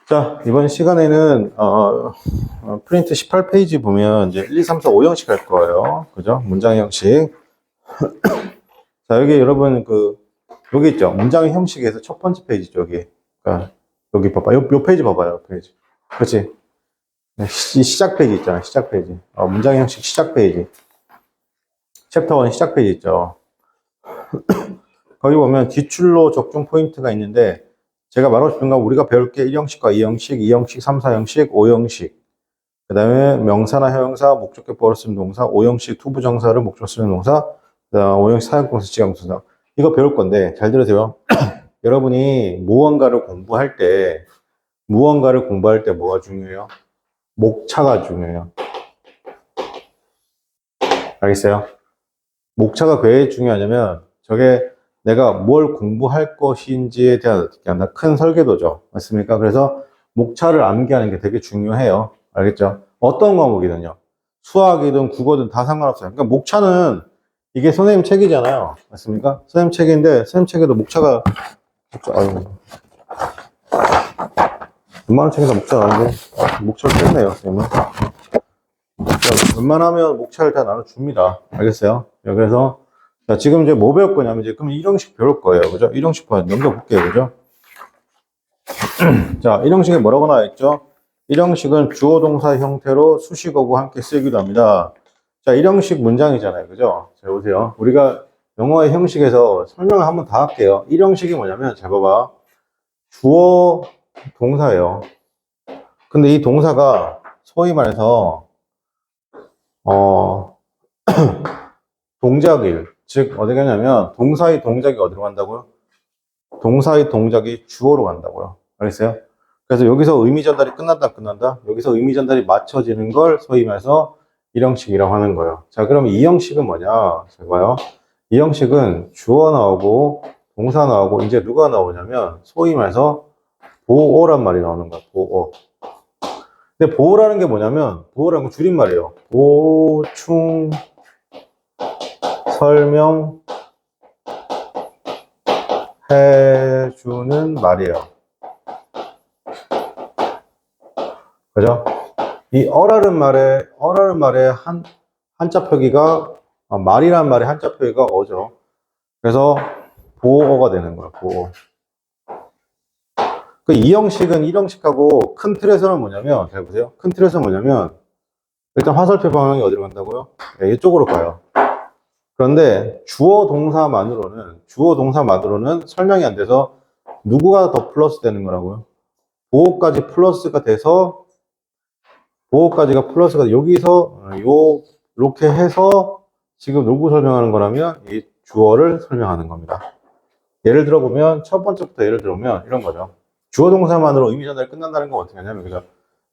자, 이번 시간에는, 프린트 18페이지 보면 이제 1, 2, 3, 4, 5형식 할 거예요. 그죠? 문장 형식. 자, 여기 여러분, 여기 있죠? 문장 형식에서 첫 번째 페이지죠, 여기. 그러니까 여기 봐봐. 요 페이지 봐봐요, 페이지. 그렇지? 시작 페이지 있잖아, 시작 페이지. 문장 형식 시작 페이지. 챕터 1 시작 페이지 있죠? 거기 보면 기출로 적중 포인트가 있는데, 제가 말하고 싶은 건 우리가 배울 게 1형식과 2형식, 2형식, 3, 4형식, 5형식. 그 다음에 명사나 형용사, 목적격보로 쓰는 동사, 5형식 투부정사를 목적으로 쓰는 동사, 5형식 사역동사, 지형동사. 이거 배울 건데 잘 들으세요. 여러분이 무언가를 공부할 때 뭐가 중요해요? 목차가 중요해요. 알겠어요? 목차가 왜 중요하냐면 저게 내가 뭘 공부할 것인지에 대한 큰 설계도죠. 맞습니까? 그래서 목차를 암기하는 게 되게 중요해요. 알겠죠? 어떤 과목이든요. 수학이든 국어든 다 상관없어요. 그러니까 목차는 이게 선생님 책이잖아요. 맞습니까? 선생님 책인데 선생님 책에도 목차가 웬만한 책에다 목차가 나는데 목차를 뺐네요. 선생님은. 웬만하면 목차를 다 나눠줍니다. 알겠어요? 그래서 자, 지금 이제 뭐 배울 거냐면 이제 그럼 1형식 배울 거예요. 그죠? 1형식 넘겨볼게요. 그죠? 자, 1형식에 뭐라고 나와 있죠? 1형식은 주어 동사 형태로 수식어고 함께 쓰기도 합니다. 자, 1형식 문장이잖아요. 그죠? 자, 보세요. 우리가 영어의 형식에서 설명을 한번 다 할게요. 1형식이 뭐냐면, 잘 봐봐. 주어 동사예요. 근데 이 동사가 소위 말해서, 동작일. 즉, 어디 가냐면, 동사의 동작이 어디로 간다고요? 동사의 동작이 주어로 간다고요. 알겠어요? 그래서 여기서 의미 전달이 끝난다? 여기서 의미 전달이 맞춰지는 걸 소위 말해서 1형식이라고 하는 거예요. 자, 그럼 2형식은 뭐냐? 잘 봐요. 2형식은 주어 나오고, 동사 나오고, 이제 누가 나오냐면, 소위 말해서 보어란 말이 나오는 거야, 보어. 근데 보어라는 게 뭐냐면, 보어라는 건 줄임말이에요. 보충, 설명, 해주는 말이에요. 그죠? 이 어라는 말의 한자 표기가, 말이라는 말의 한자 표기가 어죠. 그래서 보어가 되는 거야, 보어. 그 2형식은 1형식하고 큰 틀에서는 뭐냐면, 잘 보세요. 큰 틀에서는 뭐냐면, 일단 화살표 방향이 어디로 간다고요? 네, 이쪽으로 가요. 그런데 주어 동사만으로는 설명이 안 돼서 누구가 더 플러스 되는 거라고요? 보어까지가 플러스가 여기서 이렇게 해서 지금 누구 설명하는 거라면 이 주어를 설명하는 겁니다. 예를 들어보면 첫 번째부터 예를 들어보면 이런 거죠. 주어 동사만으로 의미 전달이 끝난다는 건 어떻게 하냐면 그죠?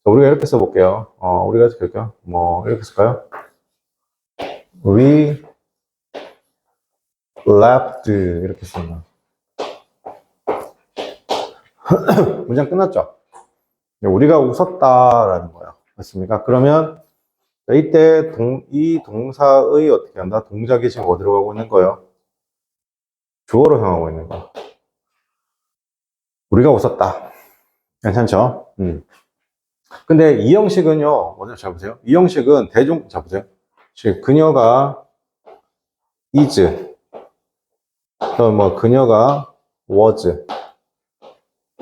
우리가 이렇게 써볼게요. 우리가 이렇게 할게요. 이렇게 쓸까요? We laughed 이렇게 씁니다. 문장 끝났죠? 우리가 웃었다라는 거예요. 맞습니까? 그러면 이때 이 동사의 어떻게 한다? 동작이 지금 어디로 가고 있는 거예요? 주어로 향하고 있는 거예요. 우리가 웃었다. 괜찮죠? 근데 이 형식은요, 먼저 잡으세요. 이 형식은 잡으세요. 즉, 그녀가 is, 그녀가 was.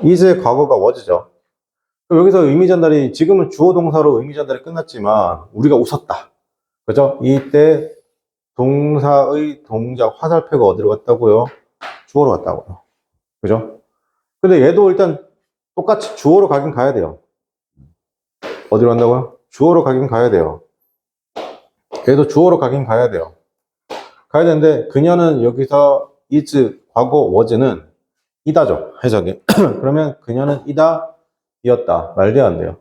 is의 과거가 was죠. 여기서 의미 전달이, 지금은 주어 동사로 의미 전달이 끝났지만, 우리가 웃었다. 그죠? 이때 동사의 동작, 화살표가 어디로 갔다고요? 주어로 갔다고요. 그죠? 근데 얘도 일단 똑같이 주어로 가긴 가야 돼요. 어디로 간다고요? 주어로 가긴 가야 돼요. 얘도 주어로 가긴 가야 돼요. 가야 되는데, 그녀는 여기서 is, 과거 was는 이다죠. 해석이. 그러면 그녀는 이었다. 말이 안 돼요.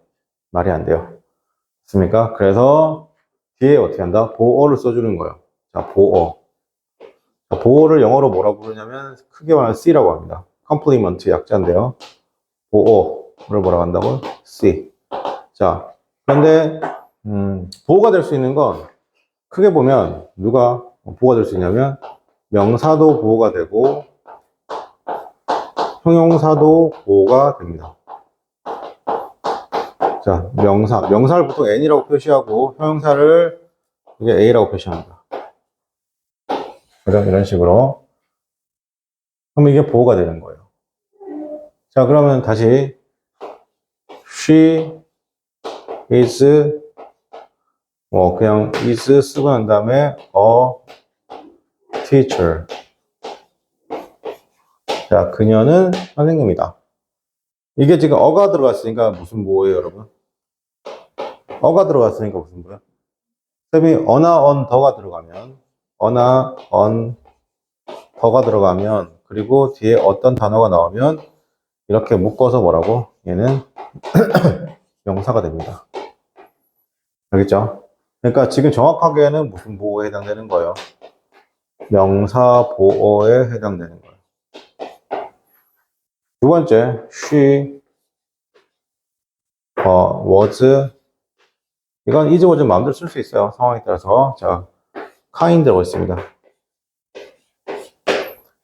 말이 안 돼요. 맞습니까? 그래서 뒤에 어떻게 한다? 보어를 써주는 거예요. 자, 보어. 보어를 영어로 뭐라고 부르냐면 크게 말하면 C라고 합니다. 컴플리먼트 약자인데요. 보어를 뭐라고 한다고? C. 자, 그런데 보어가 될 수 있는 건 크게 보면 누가 보어가 될 수 있냐면 명사도 보어가 되고 형용사도 보어가 됩니다. 자, 명사를 보통 N이라고 표시하고, 형용사를 이게 A라고 표시합니다. 그죠? 이런 식으로. 그러면 이게 보호가 되는 거예요. 자, 그러면 다시, she is, 그냥 is 쓰고 난 다음에, a teacher. 자, 그녀는 선생님이다. 이게 지금 어가 들어갔으니까 무슨 보호예요, 여러분? 어가 들어갔으니까 무슨 보호예요? 쌤이 어나 언 더가 들어가면, 어나 언 더가 들어가면, 그리고 뒤에 어떤 단어가 나오면, 이렇게 묶어서 뭐라고? 얘는 명사가 됩니다. 알겠죠? 그러니까 지금 정확하게는 무슨 보호에 해당되는 거예요? 명사 보호에 해당되는 거예요. 두 번째, she, was, 이건 is, was 마음대로 쓸 수 있어요. 상황에 따라서. 자, kind라고 있습니다.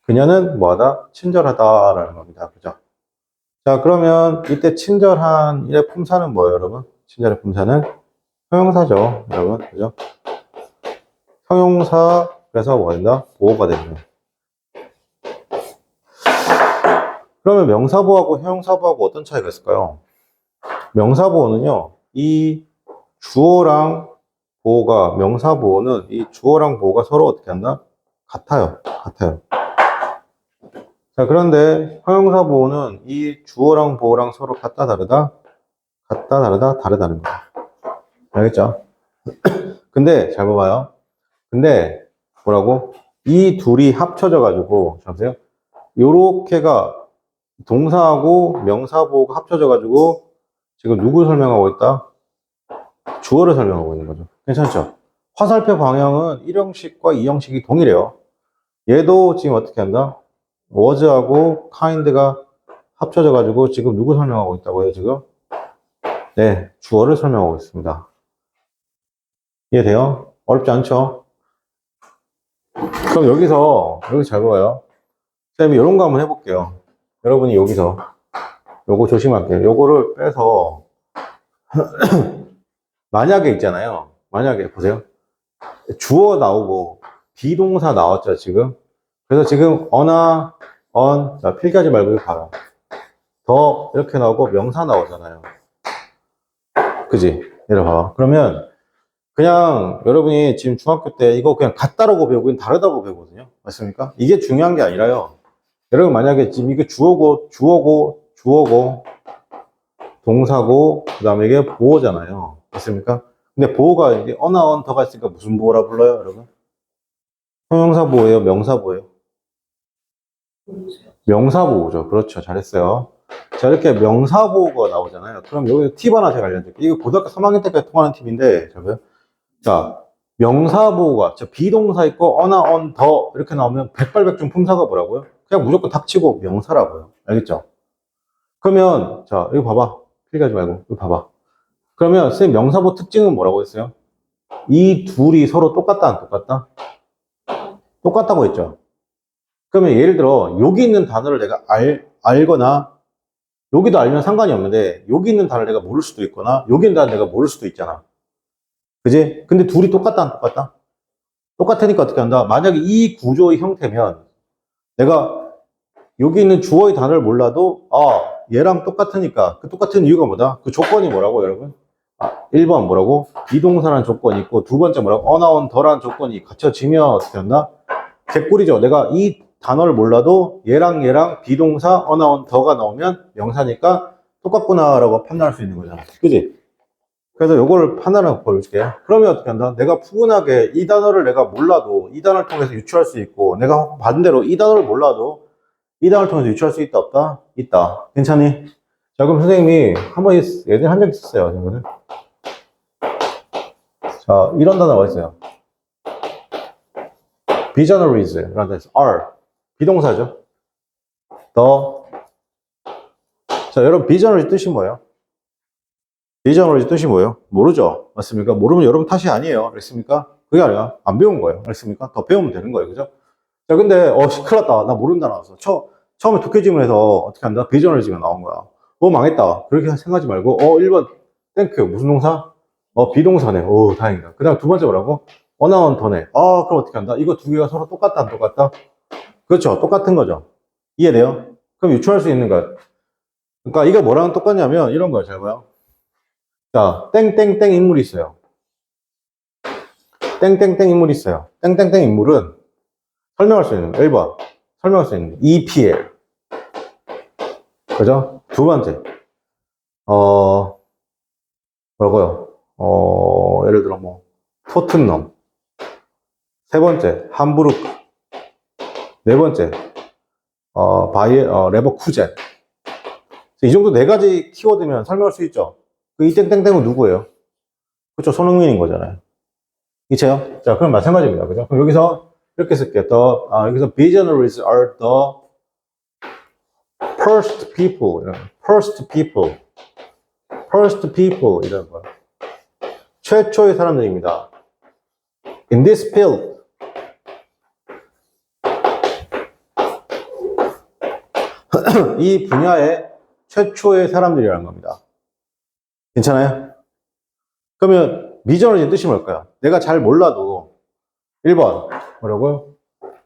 그녀는 뭐하다? 친절하다라는 겁니다. 그죠? 자, 그러면 이때 친절한 일의 품사는 뭐예요, 여러분? 친절의 품사는 형용사죠, 여러분. 그죠? 형용사, 그래서 뭐가 된다? 보호가 됩니다. 그러면 명사보호하고 형용사보호하고 어떤 차이가 있을까요? 명사보호는요, 이 주어랑 보호가, 명사보호는 이 주어랑 보호가 서로 어떻게 한다? 같아요. 자, 그런데 형용사보호는 이 주어랑 보호랑 서로 같다, 다르다? 같다, 다르다, 다르다는 거예요. 알겠죠? 근데, 잘 봐봐요. 근데, 뭐라고? 이 둘이 합쳐져가지고, 보세요. 요렇게가 동사하고 명사보호가 합쳐져가지고, 지금 누구 설명하고 있다? 주어를 설명하고 있는 거죠. 괜찮죠? 화살표 방향은 1형식과 2형식이 동일해요. 얘도 지금 어떻게 한다? was하고 kind가 합쳐져가지고 지금 누구 설명하고 있다고요, 지금? 네, 주어를 설명하고 있습니다. 이해돼요? 어렵지 않죠? 그럼 여기 잘 봐요. 쌤이 이런 거 한번 해볼게요. 여러분이 여기서 요거 조심할게요. 요거를 빼서 만약에 있잖아요. 만약에 보세요. 주어 나오고 비동사 나왔죠, 지금. 그래서 지금 어나, 언, 자, 필기하지 말고 이거 봐요. 더 이렇게 나오고 명사 나오잖아요. 그지? 얘를 봐봐. 그러면 그냥 여러분이 지금 중학교 때 이거 그냥 같다라고 배우고 다르다고 배우거든요. 맞습니까? 이게 중요한 게 아니라요. 여러분 만약에 지금 이게 주어고 동사고 그 다음에 이게 보호잖아요. 맞습니까? 근데 보호가 이제 어나 언 더가 있으니까 무슨 보호라 불러요, 여러분? 형용사 보호예요, 명사 보호예요? 명사 보호죠. 그렇죠. 잘했어요. 자, 이렇게 명사 보호가 나오잖아요. 그럼 여기 팁 하나 제가 알려드릴게요. 이거 고등학교 3학년 때까지 통하는 팁인데, 자, 명사 보호가, 비동사 있고, 어나, 언, 더, 이렇게 나오면 백발백중 품사가 뭐라고요? 그냥 무조건 닥치고 명사라고요. 알겠죠? 그러면, 자, 이거 봐봐. 필기하지 말고, 이거 봐봐. 그러면, 쌤, 명사보 특징은 뭐라고 했어요? 이 둘이 서로 똑같다, 안 똑같다? 똑같다고 했죠? 그러면 예를 들어, 여기 있는 단어를 내가 알거나, 여기도 알면 상관이 없는데, 여기 있는 단어를 내가 모를 수도 있거나, 여기 있는 단어를 내가 모를 수도 있잖아. 그지? 근데 둘이 똑같다, 안 똑같다? 똑같으니까 어떻게 한다? 만약에 이 구조의 형태면, 내가 여기 있는 주어의 단어를 몰라도, 얘랑 똑같으니까, 그 똑같은 이유가 뭐다? 그 조건이 뭐라고, 여러분? 1번 뭐라고? 비동사라는 조건이 있고, 두 번째 뭐라고? 어나온 더라는 조건이 갖춰지면 어떻게 한다? 개꿀이죠. 내가 이 단어를 몰라도 얘랑 비동사, 어나온 더가 나오면 명사니까 똑같구나라고 판단할 수 있는 거잖아. 그지? 그래서 요거를 판단하고 보여줄게. 그러면 어떻게 한다? 내가 푸근하게 이 단어를 내가 몰라도 이 단어를 통해서 유추할 수 있고, 내가 반대로 이 단어를 몰라도 이 단어를 통해서 유추할 수 있다, 없다? 있다. 괜찮니? 자, 그럼 선생님이 예전에 한 적 있었어요. 이거는. 자, 이런 단어가 있어요. visionaries 라는 데서 are 비동사죠. 자, 여러분 visionary 뜻이 뭐예요? visionary 뜻이 뭐예요? 모르죠? 맞습니까? 모르면 여러분 탓이 아니에요. 그렇습니까? 그게 아니라 안 배운 거예요. 그렇습니까? 더 배우면 되는 거예요. 그죠? 자, 근데 큰일 났다. 나 모른다 나왔어. 처음에 독해지문에서 어떻게 한다? visionary가 나온 거야. 망했다. 그렇게 생각하지 말고 1번 땡크 무슨 동사? 비동사네. 오, 다행이다. 그 다음 두 번째 뭐라고? 어나운터네. 그럼 어떻게 한다? 이거 두 개가 서로 똑같다, 안 똑같다? 그렇죠. 똑같은 거죠. 이해돼요? 그럼 유추할 수 있는 것. 그러니까 이게 뭐랑 똑같냐면 이런 거예요. 잘 봐요. 자, 땡땡땡 인물이 있어요. 땡땡땡 인물이 있어요. 땡땡땡 인물은 설명할 수 있는 거. 1번. 설명할 수 있는 거. EPL. 그죠? 두 번째. 뭐라고요? 예를 들어 뭐, 토튼넘. 세 번째, 함부르크. 네 번째, 레버쿠젠. 이 정도 네 가지 키워드면 설명할 수 있죠. 이 땡땡땡은 누구예요? 그렇죠. 손흥민인 거잖아요. 이체요? 자, 그럼 마찬가지입니다. 그죠? 그럼 여기서 이렇게 쓸게요. 여기서 visionaries are the first people. first people. first people. 이런 거. 최초의 사람들입니다. in this field. 이 분야의 최초의 사람들이라는 겁니다. 괜찮아요? 그러면 미전의 뜻이 뭘까요? 내가 잘 몰라도 1번 뭐라고요?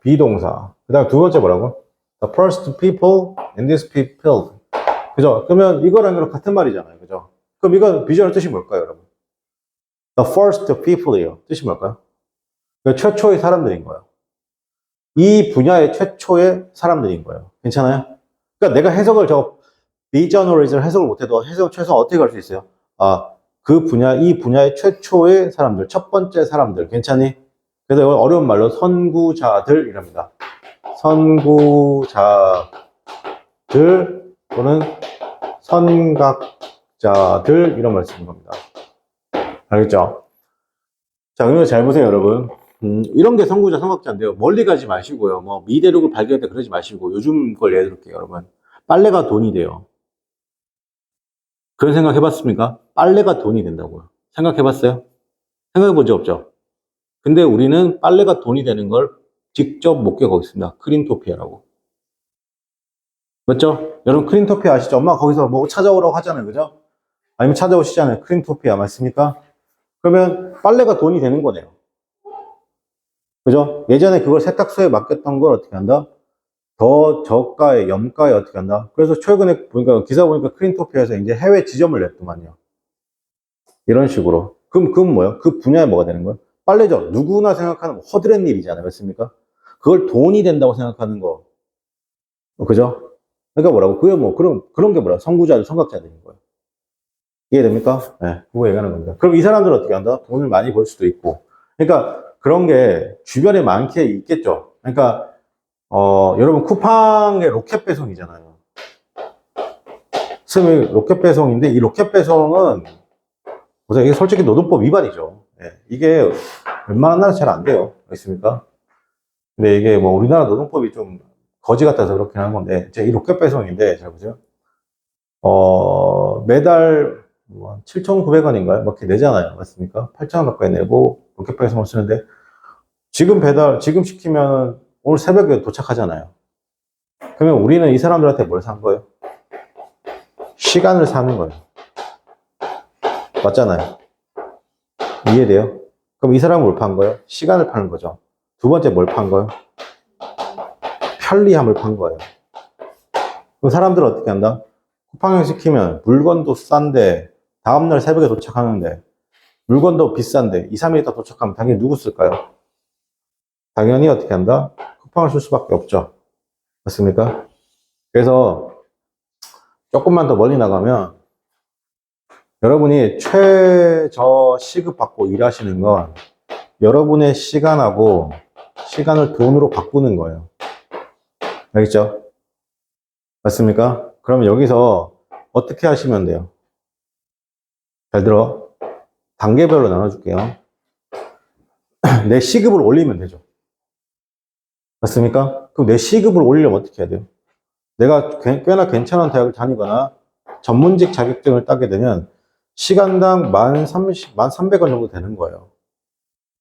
비동사. 그 다음 두 번째 뭐라고? The first people in this field. 그죠? 그러면 이거랑 이거랑 같은 말이잖아요. 그죠? 그럼 이건 비전의 뜻이 뭘까요, 여러분? The first people이요. 뜻이 뭘까요? 최초의 사람들인 거예요. 이 분야의 최초의 사람들인 거예요. 괜찮아요? 그러니까 내가 해석을 비저널리즘을 해석을 못해도 해석 최소한 어떻게 할 수 있어요? 이 분야의 최초의 사람들, 첫 번째 사람들, 괜찮니? 그래서 이걸 어려운 말로 선구자들 이랍니다. 선구자들 또는 선각자들 이런 말 쓰는 겁니다. 알겠죠? 자, 그러면 잘 보세요, 여러분. 이런 게 선구자, 선각자인데요. 멀리 가지 마시고요. 뭐 미대륙을 발견했다 그러지 마시고 요즘 걸 예를 들게요, 여러분. 빨래가 돈이 돼요. 그런 생각 해봤습니까? 빨래가 돈이 된다고요. 생각해봤어요? 생각해본 적 없죠? 근데 우리는 빨래가 돈이 되는 걸 직접 목격하고 있습니다. 크린토피아라고. 맞죠? 여러분 크린토피아 아시죠? 엄마 거기서 뭐 찾아오라고 하잖아요. 그죠? 아니면 찾아오시잖아요. 크린토피아 맞습니까? 그러면 빨래가 돈이 되는 거네요. 그죠? 예전에 그걸 세탁소에 맡겼던 걸 어떻게 한다? 더 저가에, 염가에 어떻게 한다? 그래서 최근에 보니까, 기사 보니까 크린토피아에서 이제 해외 지점을 냈더만요. 이런 식으로. 그럼 뭐예요? 그 분야에 뭐가 되는 거예요? 빨래죠. 누구나 생각하는 허드렛 일이잖아요. 맞습니까? 그걸 돈이 된다고 생각하는 거. 그죠? 그러니까 뭐라고? 그게 뭐, 그런 게 뭐라고? 선구자들, 선각자들인 거예요. 이해됩니까? 네, 그거 얘기하는 겁니다. 그럼 이 사람들은 어떻게 한다? 돈을 많이 벌 수도 있고. 그러니까 그런 게 주변에 많게 있겠죠. 그러니까, 여러분 쿠팡의 로켓 배송이잖아요. 스미 로켓 배송인데 이 로켓 배송은 보세요. 이게 솔직히 노동법 위반이죠. 네, 이게 웬만한 나라 잘 안 돼요. 있습니까? 근데 이게 뭐 우리나라 노동법이 좀 거지 같아서 그렇게 하는 건데, 이 로켓 배송인데, 잘 보세요. 매달 7,900원인가요? 뭐 이렇게 내잖아요. 맞습니까? 8,000원 가까이 내고 로켓 배송을 쓰는데, 지금 시키면 오늘 새벽에 도착하잖아요. 그러면 우리는 이 사람들한테 뭘 산 거예요? 시간을 사는 거예요. 맞잖아요. 이해돼요? 그럼 이 사람은 뭘 판 거예요? 시간을 파는 거죠. 두 번째 뭘 판 거예요? 편리함을 판 거예요. 그럼 사람들은 어떻게 한다? 쿠팡을 시키면 물건도 싼데 다음날 새벽에 도착하는데 물건도 비싼데 2, 3일 있다 도착하면 당연히 누구 쓸까요? 당연히 어떻게 한다? 쿠팡을 쓸 수밖에 없죠. 맞습니까? 그래서 조금만 더 멀리 나가면 여러분이 최저 시급 받고 일하시는 건 여러분의 시간하고 시간을 돈으로 바꾸는 거예요. 알겠죠? 맞습니까? 그럼 여기서 어떻게 하시면 돼요? 잘 들어. 단계별로 나눠줄게요. 내 시급을 올리면 되죠. 맞습니까? 그럼 내 시급을 올리려면 어떻게 해야 돼요? 내가 꽤나 괜찮은 대학을 다니거나 전문직 자격증을 따게 되면 시간당 1,300원 정도 되는 거예요.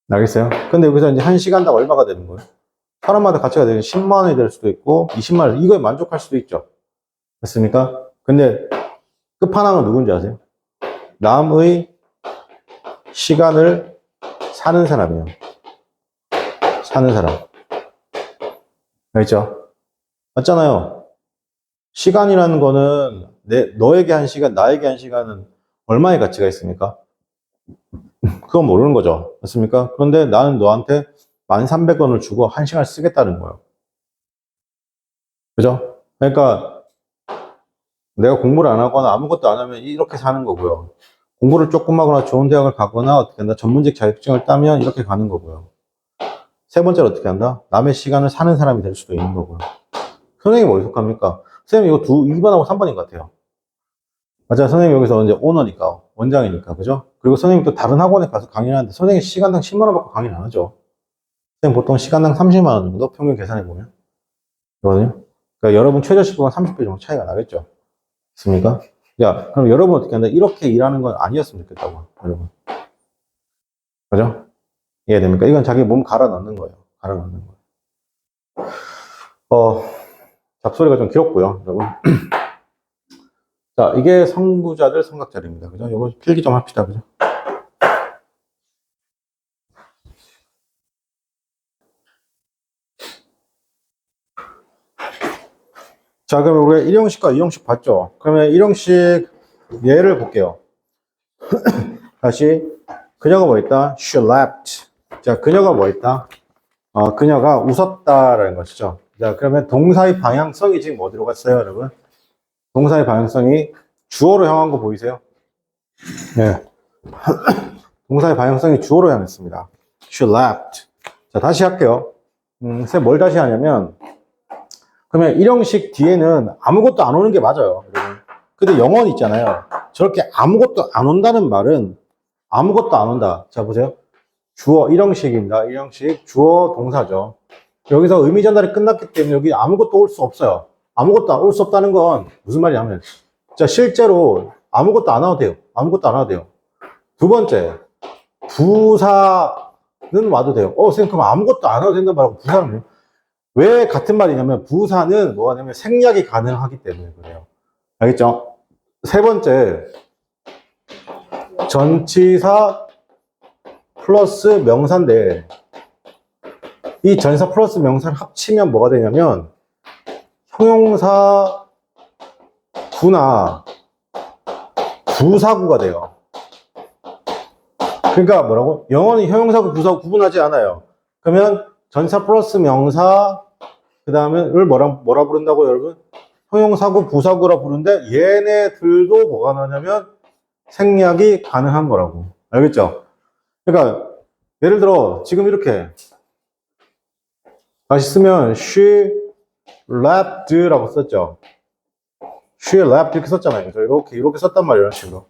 알겠어요? 근데 여기서 이제 1시간당 얼마가 되는 거예요? 사람마다 가치가 되는 10만 원이 될 수도 있고 20만 원, 이거에 만족할 수도 있죠. 맞습니까? 근데 끝판왕은 누군지 아세요? 남의 시간을 사는 사람이에요. 사는 사람. 알겠죠? 맞잖아요. 시간이라는 거는 너에게 한 시간, 나에게 한 시간은 얼마의 가치가 있습니까? 그건 모르는 거죠. 맞습니까? 그런데 나는 너한테 1,300원을 주고 한 시간을 쓰겠다는 거예요. 그죠? 그러니까 내가 공부를 안 하거나 아무것도 안 하면 이렇게 사는 거고요. 공부를 조금 하거나 좋은 대학을 가거나 어떻게 한다? 전문직 자격증을 따면 이렇게 가는 거고요. 세 번째로 어떻게 한다? 남의 시간을 사는 사람이 될 수도 있는 거고요. 선생님이 어디서 합니까? 선생님 이거 2번하고 3번인 것 같아요. 맞아요. 선생님 여기서 이제 오너니까, 원장이니까, 그죠? 그리고 선생님 또 다른 학원에 가서 강의를 하는데 선생님 시간당 10만 원 받고 강의를 안 하죠. 선생님 보통 시간당 30만 원 정도 평균 계산해 보면. 이거든요. 그러니까 여러분 최저시급은 30배 정도 차이가 나겠죠. 있습니까? 야, 그럼 여러분 어떻게 한다? 이렇게 일하는 건 아니었으면 좋겠다고, 여러분. 그죠? 이해됩니까? 이건 자기 몸 갈아 넣는 거예요. 갈아 넣는 거예요. 잡소리가 좀 길었고요, 여러분. 자, 이게 성부자들 성각자리입니다. 그죠? 이거 필기 좀 합시다. 그죠? 자, 그럼 우리가 1형식과 2형식 봤죠? 그러면 1형식 예를 볼게요. 다시, 그녀가 뭐 했다? She laughed. 자, 그녀가 뭐 했다? 그녀가 웃었다라는 것이죠. 자, 그러면 동사의 방향성이 지금 어디로 갔어요, 여러분? 동사의 방향성이 주어로 향한 거 보이세요? 네. 동사의 방향성이 주어로 향했습니다. She laughed. 자, 다시 할게요. 쌤, 뭘 다시 하냐면, 그러면 1형식 뒤에는 아무것도 안 오는 게 맞아요, 여러분. 근데 영어는 있잖아요. 저렇게 아무것도 안 온다는 말은 아무것도 안 온다. 자, 보세요. 주어 1형식입니다. 1형식 주어 동사죠. 여기서 의미 전달이 끝났기 때문에 여기 아무것도 올 수 없어요. 아무것도 올 수 없다는 건 무슨 말이냐면, 자, 실제로 아무것도 안 와도 돼요. 아무것도 안 와도 돼요. 두 번째, 부사는 와도 돼요. 선생님, 그럼 아무것도 안 와도 된단 말하고 부사는 왜 같은 말이냐면, 부사는 뭐가 되냐면 생략이 가능하기 때문에 그래요. 알겠죠? 세 번째, 전치사 플러스 명사인데, 이 전치사 플러스 명사를 합치면 뭐가 되냐면, 형용사 구나 부사구가 돼요. 그러니까 뭐라고? 영어는 형용사구, 부사구 구분하지 않아요. 그러면 전치사 플러스 명사, 그 다음에를 뭐라 부른다고 여러분? 형용사구, 부사구라 부르는데 얘네들도 뭐가 나냐면 생략이 가능한 거라고. 알겠죠? 그러니까 예를 들어 지금 이렇게 다시 쓰면 she laughed 라고 썼죠. she laughed 이렇게 썼잖아요. 그죠? 이렇게 썼단 말이에요. 이런 식으로.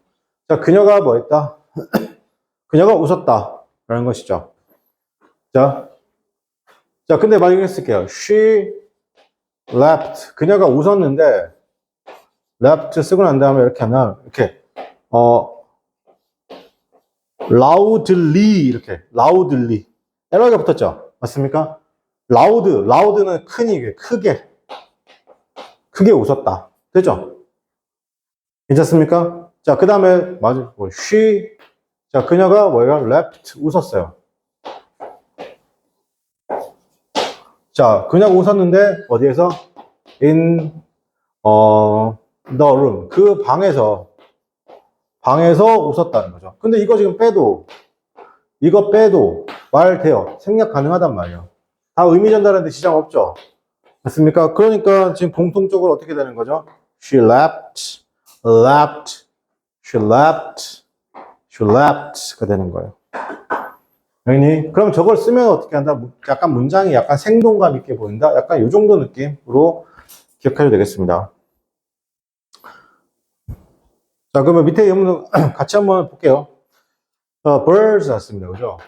자, 그녀가 뭐 했다? 그녀가 웃었다. 라는 것이죠. 자, 근데 만약에 쓸게요. She laughed. 그녀가 웃었는데, laughed 쓰고 난 다음에 이렇게 하면, 이렇게, loudly, 이렇게, loudly. 에러가 붙었죠? 맞습니까? loud는 크게 웃었다. 되죠? 괜찮습니까? 자, 그 다음에, 맞아, she, 자, 그녀가 뭐예요? laughed, 웃었어요. 자, 그냥 웃었는데, 어디에서? in, the room. 그 방에서 웃었다는 거죠. 근데 이거 지금 이거 빼도 말 돼요. 생략 가능하단 말이에요. 다 의미 전달하는데 지장 없죠? 맞습니까? 그러니까 지금 공통적으로 어떻게 되는 거죠? She laughed, laughed, she laughed, she laughed 가 되는 거예요. 알겠니? 그럼 저걸 쓰면 어떻게 한다? 약간 문장이 약간 생동감 있게 보인다? 약간 이 정도 느낌으로 기억하셔도 되겠습니다. 자, 그러면 밑에 예문 같이 한번 볼게요. birds 났습니다. 그죠?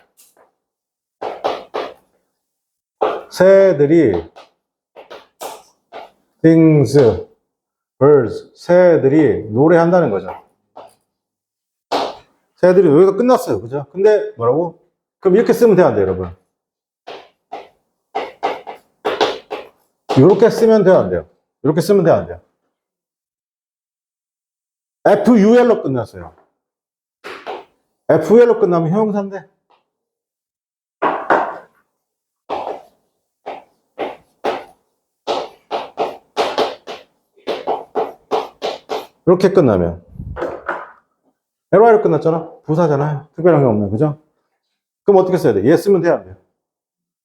새들이 things, birds, 새들이 노래한다는 거죠. 새들이 여기서 끝났어요. 그죠? 근데 뭐라고? 그럼 이렇게 쓰면 돼야 돼요, 여러분. 이렇게 쓰면 돼야 안 돼요? 이렇게 쓰면 돼야 안 돼요? FUL로 끝났어요. FUL로 끝나면 형용사인데. 이렇게 끝나면. LY로 끝났잖아. 부사잖아요. 특별한 게 없네. 그죠? 그럼 어떻게 써야 돼? 얘 쓰면 돼, 안 돼?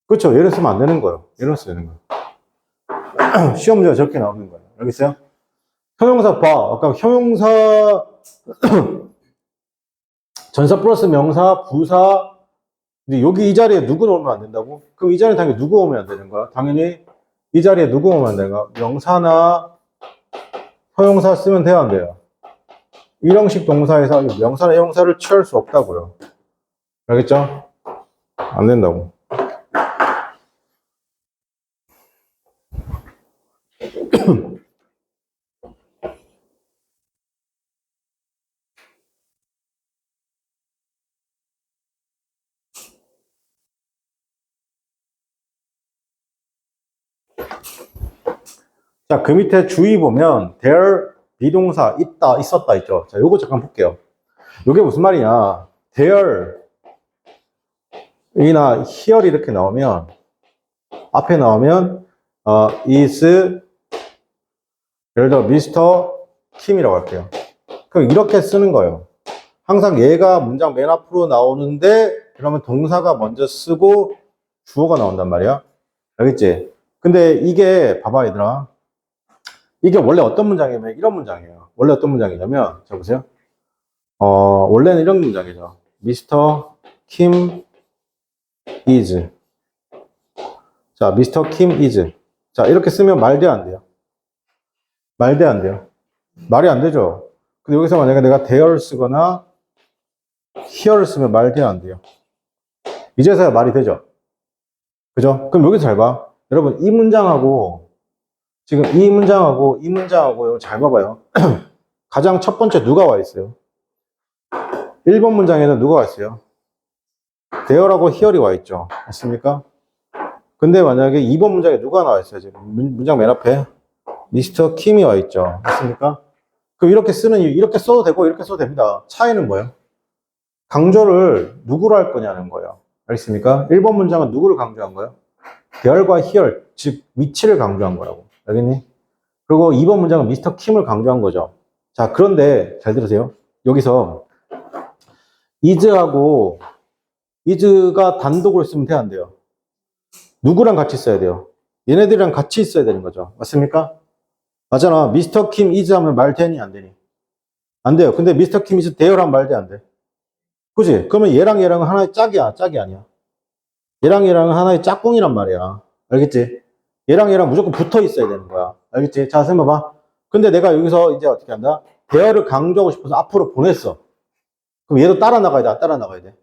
그렇죠. 얘를 쓰면 안 되는 거예요. 얘를 써야 되는 거예요. 시험 문제가 저렇게 나오는 거예요. 알겠어요? 형용사 봐. 아까 형용사, 전사 플러스 명사, 부사. 근데 여기 이 자리에 누구 넣으면 안 된다고? 그럼 이 자리에 당연히 누구 오면 안 되는 거야? 당연히 이 자리에 누구 오면 안 되는 거야? 명사나 형용사 쓰면 돼요, 안 돼요? 일형식 동사에서 명사나 형용사를 취할 수 없다고요. 알겠죠? 안 된다고. 자, 그 밑에 주의 보면 there 비동사 있다, 있었다 있죠. 자, 요거 잠깐 볼게요. 요게 무슨 말이냐? there 이나 here 이렇게 나오면 앞에 나오면 is 예를 들어 미스터 킴이라고 할게요. 그럼 이렇게 쓰는 거예요. 항상 얘가 문장 맨 앞으로 나오는데 그러면 동사가 먼저 쓰고 주어가 나온단 말이야. 알겠지? 근데 이게 봐봐 얘들아. 이게 원래 어떤 문장이냐면 이런 문장이에요. 원래 어떤 문장이냐면 자 보세요. 원래는 이런 문장이죠. 미스터 킴 is. 자, 미스터 킴 is. 자, 이렇게 쓰면 말 돼, 안 돼요? 말 돼, 안 돼요? 말이 안 되죠? 근데 여기서 만약에 내가 there를 쓰거나 here를 쓰면 말 돼, 안 돼요? 이제서야 말이 되죠? 그죠? 그럼 여기서 잘 봐. 여러분, 이 문장하고 지금 이 문장하고 이 문장하고 잘 봐봐요. 가장 첫 번째 누가 와 있어요? 1번 문장에는 누가 와 있어요? there하고 here이 와 있죠. 맞습니까? 근데 만약에 2번 문장에 누가 나와 있어요? 지금 문장 맨 앞에 미스터 킴이 와 있죠. 맞습니까? 그럼 이렇게 쓰는 이유, 이렇게 써도 되고 이렇게 써도 됩니다. 차이는 뭐예요? 강조를 누구로 할 거냐는 거예요. 알겠습니까? 1번 문장은 누구를 강조한 거예요? there과 here, 즉 위치를 강조한 거라고. 알겠니? 그리고 2번 문장은 미스터 킴을 강조한 거죠. 자, 그런데 잘 들으세요. 여기서 is하고 is가 단독으로 쓰면 돼, 안 돼요? 누구랑 같이 써야 돼요? 얘네들이랑 같이 있어야 되는 거죠. 맞습니까? 맞잖아. 미스터 킴 is 하면 말 되니, 안 되니? 안 돼요. 근데 미스터 킴 is there 하면 말 돼, 안 돼? 그지? 그러면 얘랑 얘랑은 하나의 짝이야. 짝이 아니야. 얘랑 얘랑은 하나의 짝꿍이란 말이야. 알겠지? 얘랑 얘랑 무조건 붙어 있어야 되는 거야. 알겠지? 자, 선생님 봐봐. 근데 내가 여기서 이제 어떻게 한다? 대어를 강조하고 싶어서 앞으로 보냈어. 그럼 얘도 따라 나가야 돼? 안 따라 나가야 돼?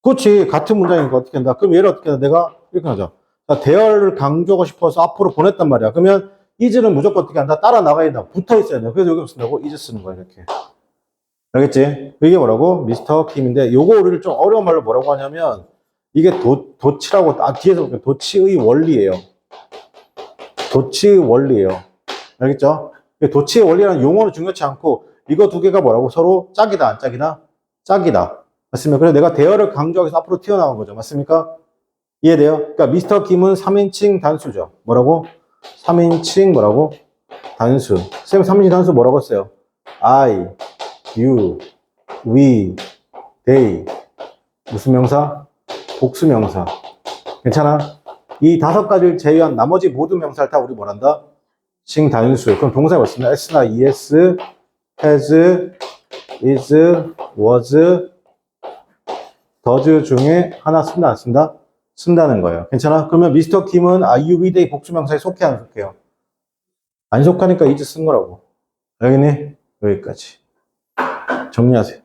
그렇지. 같은 문장이니까 어떻게 한다? 그럼 얘를 어떻게 한다? 내가 이렇게 하자. 자, 대어를 강조하고 싶어서 앞으로 보냈단 말이야. 그러면 is는 무조건 어떻게 한다? 따라 나가야 된다. 붙어 있어야 돼. 그래서 여기 쓴다고 is 쓰는 거야. 이렇게. 알겠지? 이게 뭐라고? 미스터 킴인데 요거 우리를 좀 어려운 말로 뭐라고 하냐면 이게 도치라고 뒤에서 보면 도치의 원리예요. 도치의 원리예요. 알겠죠? 도치의 원리라는 용어는 중요치 않고 이거 두 개가 뭐라고? 서로 짝이다, 안 짝이다? 짝이다. 맞습니까? 그래서 내가 대어를 강조하기 위해서 앞으로 튀어나온 거죠. 맞습니까? 이해돼요? 그러니까 미스터 김은 3인칭 단수죠. 뭐라고? 3인칭 뭐라고? 단수. 쌤 3인칭 단수 뭐라고 했어요? I, you, we, they. 무슨 명사? 복수 명사. 괜찮아? 이 5가지를 제외한 나머지 모든 명사를 다 우리 뭐란다? 칭 단수. 그럼 동사에 맞습니다. s나 es, has, is, was, does 중에 하나 쓴다, 안 쓴다? 쓴다는 거예요. 괜찮아? 그러면 미스터 김은 are you, we, they 복수 명사에 속해, 안 속해요? 안 속하니까 is 쓴 거라고. 알겠니? 여기까지. 정리하세요.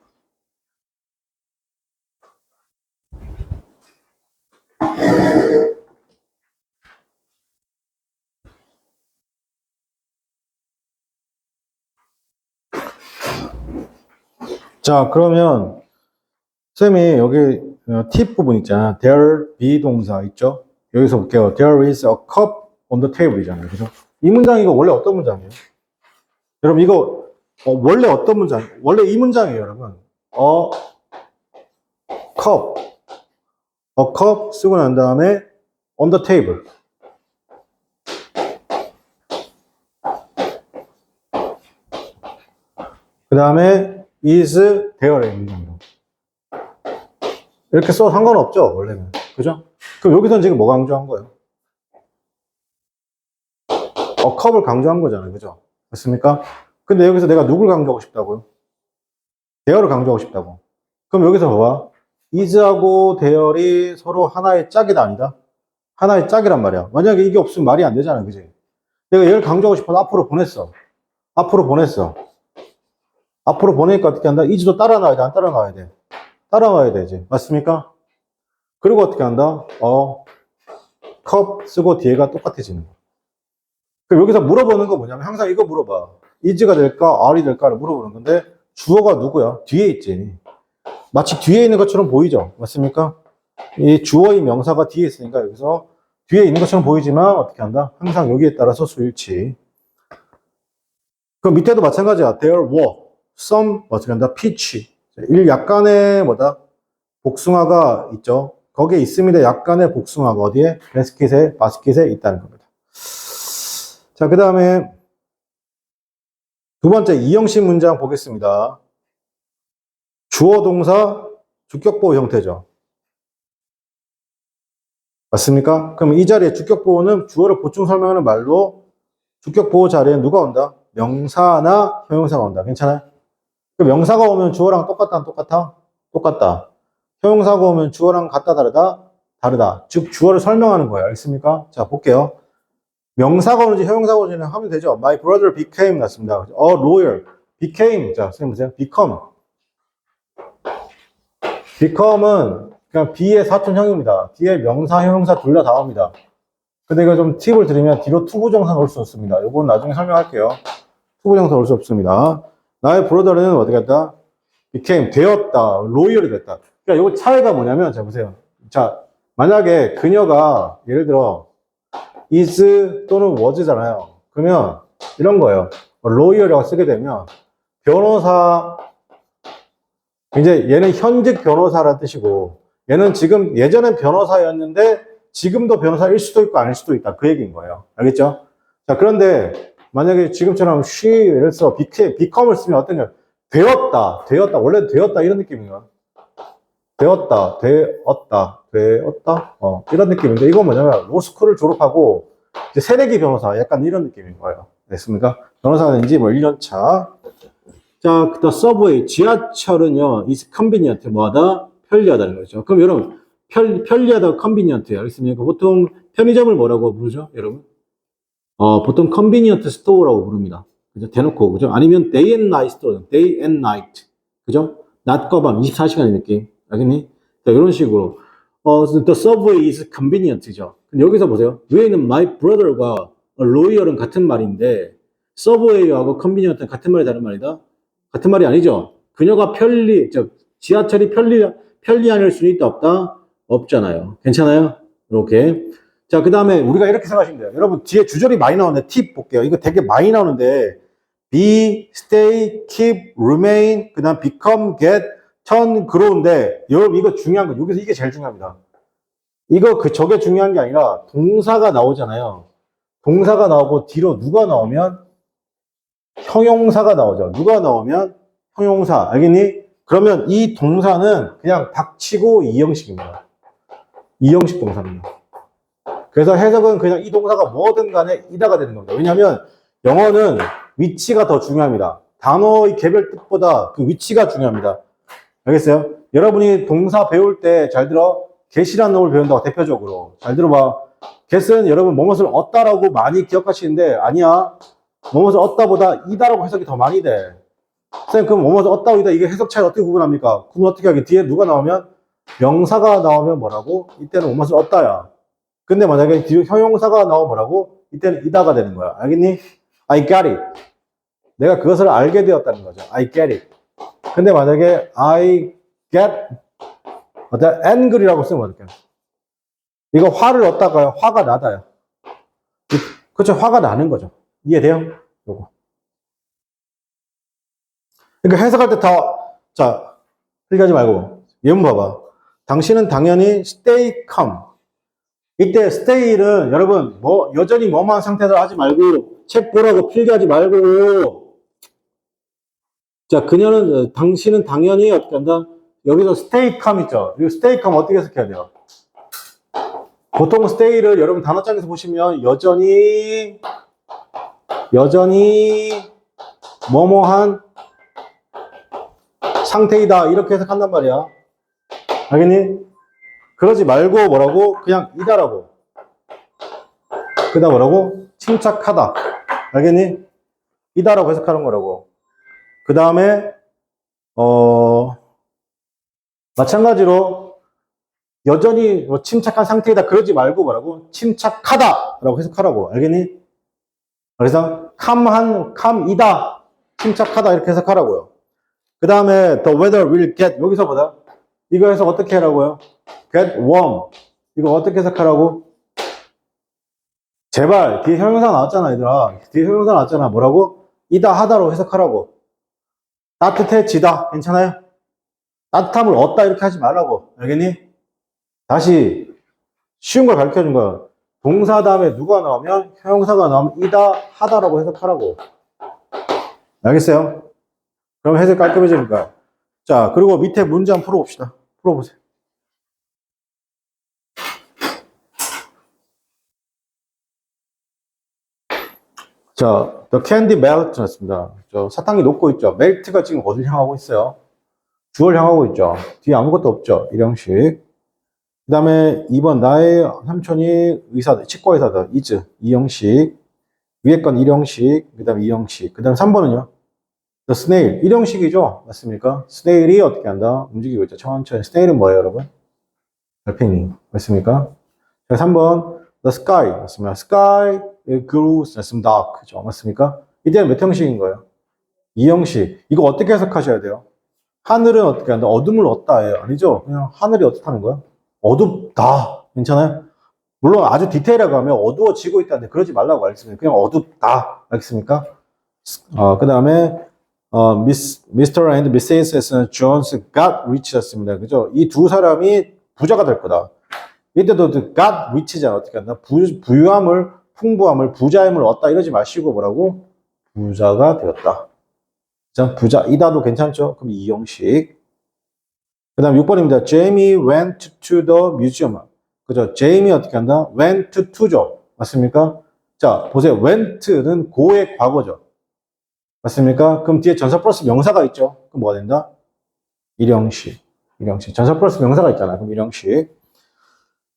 자, 그러면 쌤이 여기 팁 부분 있잖아. There be 동사 있죠? 여기서 볼게요. There is a cup on the table 이잖아요. 그죠? 이 문장 이거 원래 어떤 문장이에요? 여러분 이거 원래 어떤 문장? 원래 이 문장이에요, 여러분. cup. a cup 쓰고 난 다음에 on the table. 그 다음에 is there에 있는 겁니다. 이렇게 써도 상관없죠, 원래는. 그죠? 그럼 여기서는 지금 뭐 강조한 거예요? 컵을 강조한 거잖아요. 그죠? 맞습니까? 근데 여기서 내가 누굴 강조하고 싶다고요? 대열을 강조하고 싶다고. 그럼 여기서 봐봐. is하고 대열이 서로 하나의 짝이다, 아니다? 하나의 짝이란 말이야. 만약에 이게 없으면 말이 안 되잖아. 그지? 내가 얘를 강조하고 싶어서 앞으로 보냈어. 앞으로 보냈어. 앞으로 보내니까 어떻게 한다? is도 따라 나와야 돼? 안 따라 나와야 돼? 따라와야 되지. 맞습니까? 그리고 어떻게 한다? 컵 쓰고 뒤에가 똑같아지는 거. 그럼 여기서 물어보는 거 뭐냐면 항상 이거 물어봐. is가 될까? are이 될까를 물어보는 건데 주어가 누구야? 뒤에 있지. 마치 뒤에 있는 것처럼 보이죠? 맞습니까? 이 주어의 명사가 뒤에 있으니까 여기서 뒤에 있는 것처럼 보이지만 어떻게 한다? 항상 여기에 따라서 수일치. 그럼 밑에도 마찬가지야. There were some 어떻게 한다? peach. 약간의 뭐다? 복숭아가 있죠. 거기에 있습니다. 약간의 복숭아가 어디에? 바스켓에 있다는 겁니다. 자, 그 다음에 두 번째 이형식 문장 보겠습니다. 주어 동사 주격보호 형태죠. 맞습니까? 그럼 이 자리에 주격보호는 주어를 보충 설명하는 말로 주격보호 자리에 누가 온다? 명사나 형용사가 온다. 괜찮아요? 그 명사가 오면 주어랑 똑같다, 안 똑같아? 똑같다. 형용사가 오면 주어랑 같다, 다르다? 다르다. 즉, 주어를 설명하는 거예요. 알겠습니까? 자, 볼게요. 명사가 오는지 형용사가 오는지 하면 되죠. My brother became 났습니다. A lawyer. became. 자, 선생님 보세요. become은 그냥 be의 사촌형입니다. 뒤에 명사, 형용사 둘 다 나옵니다. 근데 이거 좀 팁을 드리면 뒤로 투부정사 넣을 수 없습니다. 이건 나중에 설명할게요. 투부정사 넣을 수 없습니다. 나의 브로더는 어디 갔다? became, 되었다. lawyer이 됐다. 그러니까 이 차이가 뭐냐면, 자, 보세요. 자, 만약에 그녀가, 예를 들어, is 또는 was잖아요. 그러면 이런 거예요. lawyer이라고 쓰게 되면, 변호사, 이제 얘는 현직 변호사라는 뜻이고, 얘는 지금 예전엔 변호사였는데, 지금도 변호사일 수도 있고 아닐 수도 있다. 그 얘기인 거예요. 알겠죠? 자, 그런데 만약에 지금처럼 예를 들어서 become을 쓰면 어떠냐? 되었다. 원래 되었다. 이런 느낌이에요. 되었다. 이런 느낌인데, 이건 뭐냐면, 로스쿨을 졸업하고, 이제 새내기 변호사, 약간 이런 느낌인 거예요. 됐습니까? 변호사가 된지 뭐 1년 차. 자, the subway, 지하철은요, is convenient, 뭐하다? 편리하다는 거죠. 그럼 여러분, 편리하다, convenient, 알겠습니까? 보통 편의점을 뭐라고 부르죠, 여러분? 보통 convenient store라고 부릅니다. 그죠? 대놓고, 그죠? 아니면 day and night store, day and night. 그죠? 낮과 밤, 24시간의 느낌. 알겠니? 자, 이런 식으로. the subway is convenient죠. 근데 여기서 보세요. 위에는 my brother과 lawyer은 같은 말인데, subway하고 convenient은 같은 말이 다른 말이다? 같은 말이 아니죠. 그녀가 지하철이 편리할 수는 있다, 없다? 없잖아요. 괜찮아요? 이렇게. 자, 그 다음에 우리가 이렇게 생각하시면 돼요. 여러분, 뒤에 주절이 많이 나오는데 팁 볼게요. 이거 되게 많이 나오는데 be, stay, keep, remain, 그 다음 become, get, turn, grow인데 여러분 이거 중요한 거, 여기서 이게 제일 중요합니다. 이거 저게 중요한 게 아니라 동사가 나오잖아요. 동사가 나오고 뒤로 누가 나오면 형용사가 나오죠. 누가 나오면 형용사. 알겠니? 그러면 이 동사는 그냥 닥치고 이형식입니다. 이형식 동사입니다. 그래서 해석은 그냥 이 동사가 뭐든 간에 이다가 되는 겁니다. 왜냐하면 영어는 위치가 더 중요합니다. 단어의 개별 뜻보다 그 위치가 중요합니다. 알겠어요? 여러분이 동사 배울 때 잘 들어. get이라는 놈을 배운다고 대표적으로. 잘 들어봐. get은 여러분 뭐뭇을 얻다라고 많이 기억하시는데 아니야. 뭐뭇을 얻다보다 이다라고 해석이 더 많이 돼. 선생님 그럼 뭐뭇을 얻다고 이다 이게 해석 차이 어떻게 구분합니까? 그럼 어떻게 하게? 뒤에 누가 나오면 명사가 나오면 뭐라고? 이때는 뭐뭇을 얻다야. 근데 만약에 뒤에 형용사가 나오면 뭐라고? 이때는 이다가 되는 거야. 알겠니? I got it. 내가 그것을 알게 되었다는 거죠. I get it. 근데 만약에 I get angry라고 쓰면 어떡해? 이거 화를 얻다가 화가 나다요. 그렇죠? 화가 나는 거죠. 이해돼요? 요거. 그러니까 해석할 때 자, 그렇게 하지 말고. 예문 봐봐. 당신은 당연히 stay calm. 이때 stay는 여러분 뭐 여전히 뭐만 상태로 하지 말고 책 보라고 필기하지 말고 자 그녀는 당신은 당연히 어떻게 한다? 여기서 stay calm 있죠. 이 stay calm 어떻게 해석해야 돼요? 보통 stay를 여러분 단어장에서 보시면 여전히 뭐뭐한 상태이다 이렇게 해석한단 말이야. 알겠니? 그러지 말고 뭐라고? 그냥 이다라고. 그다음 뭐라고? 침착하다. 알겠니? 이다라고 해석하는 거라고. 그 다음에 마찬가지로 여전히 뭐 침착한 상태이다 그러지 말고 뭐라고? 침착하다라고 해석하라고. 알겠니? 그래서 calm이다, 침착하다 이렇게 해석하라고요. 그 다음에 the weather will get 여기서 보다 이거 해석 어떻게 하라고요? get warm 이거 어떻게 해석하라고? 제발 뒤에 형용사 나왔잖아 얘들아. 뒤에 형용사 나왔잖아. 뭐라고? 이다 하다로 해석하라고. 따뜻해지다 괜찮아요? 따뜻함을 얻다 이렇게 하지 말라고. 알겠니? 다시 쉬운 걸 가르쳐준 거야. 동사 다음에 누가 나오면 형용사가 나오면 이다 하다라고 해석하라고. 알겠어요? 그럼 해석 깔끔해지니까. 자, 그리고 밑에 문제 한번 풀어봅시다. 풀어보세요. 자, the candy melt 났습니다. 저 사탕이 녹고 있죠. melt가 지금 어딜 향하고 있어요? 주어를 향하고 있죠. 뒤에 아무것도 없죠. 일형식. 그 다음에 2번 나의 삼촌이 치과 의사다. is 이형식. 위에 건 일형식. 그 다음에 이형식. 그 다음에 3번은요. the snail 일형식이죠. 맞습니까? snail이 어떻게 한다? 움직이고 있죠. 천천히. snail은 뭐예요, 여러분? 달팽이. 맞습니까? 자, 3번 the sky 맞습니다. sky grew 맞습니다. dark 그죠? 맞습니까? 이때는 몇 형식인 거예요? 이형식. 이거 어떻게 해석하셔야 돼요? 하늘은 어떻게 한다? 어둠을 얻다예요. 아니죠? 그냥 하늘이 어떻다는 거야? 어둡다. 괜찮아요? 물론 아주 디테일하게 하면 어두워지고 있다는데 그러지 말라고 알겠습니다. 그냥 어둡다. 알겠습니까? 그 다음에 Mr. and Mrs. Jones got rich였습니다. 그죠? 이 두 사람이 부자가 될 거다. 이때도 got rich잖아. 어떻게 한다? 부유함을, 풍부함을, 부자임을 얻다 이러지 마시고 뭐라고? 부자가 되었다. 자, 부자이다도 괜찮죠? 그럼 이 형식. 그 다음 6번입니다. Jamie went to the museum. 그죠? Jamie 어떻게 한다? went to죠. 맞습니까? 자, 보세요. went는 고의 과거죠. 맞습니까? 그럼 뒤에 전사 플러스 명사가 있죠. 그럼 뭐가 된다? 일형식. 전사 플러스 명사가 있잖아. 그럼 일형식.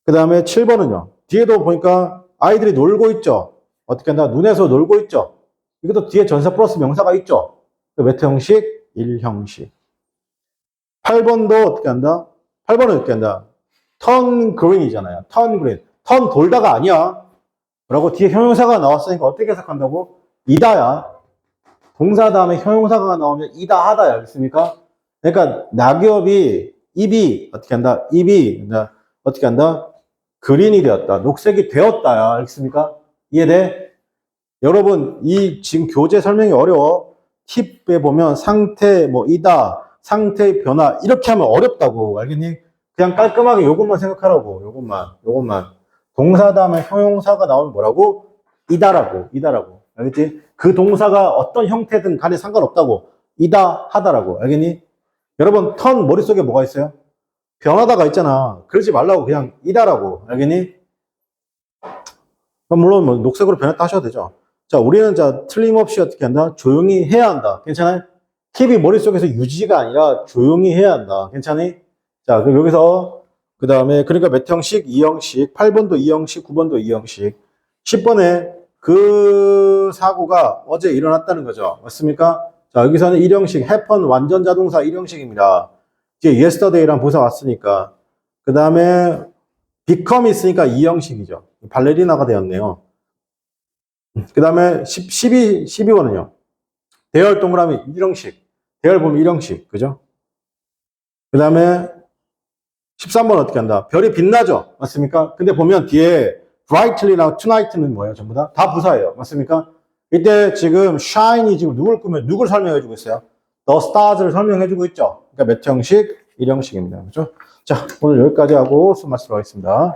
그 다음에 7번은요. 뒤에도 보니까 아이들이 놀고 있죠. 어떻게 한다? 눈에서 놀고 있죠. 이것도 뒤에 전사 플러스 명사가 있죠. 몇 형식? 1형식. 8번도 어떻게 한다? 8번은 어떻게 한다? turn green이잖아요. turn green. turn 돌다가 아니야. 뭐라고? 뒤에 형용사가 나왔으니까 어떻게 해석한다고? 이다야. 동사 다음에 형용사가 나오면 이다 하다야. 알겠습니까? 그러니까 낙엽이 잎이 어떻게 한다? 잎이 어떻게 한다? 그린이 되었다. 녹색이 되었다야. 알겠습니까? 이해돼? 여러분 이 지금 교재 설명이 어려워. 팁에 보면 상태 뭐 이다 상태의 변화 이렇게 하면 어렵다고. 알겠니? 그냥 깔끔하게 요것만 생각하라고. 요것만 동사 다음에 형용사가 나오면 뭐라고? 이다라고. 알겠지? 그 동사가 어떤 형태든 간에 상관없다고. 이다 하다라고. 알겠니? 여러분 턴 머릿속에 뭐가 있어요? 변하다가 있잖아. 그러지 말라고. 그냥 이다라고. 알겠니? 물론 뭐 녹색으로 변했다 하셔도 되죠. 자, 우리는 자 틀림없이 어떻게 한다? 조용히 해야 한다. 괜찮아요? 팁이 머릿속에서 유지가 아니라 조용히 해야 한다. 괜찮니? 자, 그럼 여기서 그 다음에 그러니까 몇 형식? 2형식. 8번도 2형식, 9번도 2형식. 10번에 그 사고가 어제 일어났다는 거죠. 맞습니까? 자, 여기서는 1형식, happen 완전 자동사 1형식입니다. 이제 yesterday랑 부사 왔으니까. 그 다음에 become 있으니까 2형식이죠. 발레리나가 되었네요. 그 다음에 12번은요. 대열 동그라미 1형식. 대열 보면 1형식. 그죠? 그 다음에 13번 어떻게 한다? 별이 빛나죠? 맞습니까? 근데 보면 뒤에 brightly랑 tonight는 뭐예요? 전부 다? 다 부사예요. 맞습니까? 이때 지금 shine이 지금 누굴 설명해주고 있어요? the stars를 설명해주고 있죠? 그러니까 몇 형식? 이 형식입니다. 그죠? 자, 오늘 여기까지 하고 수업 마치도록 하겠습니다.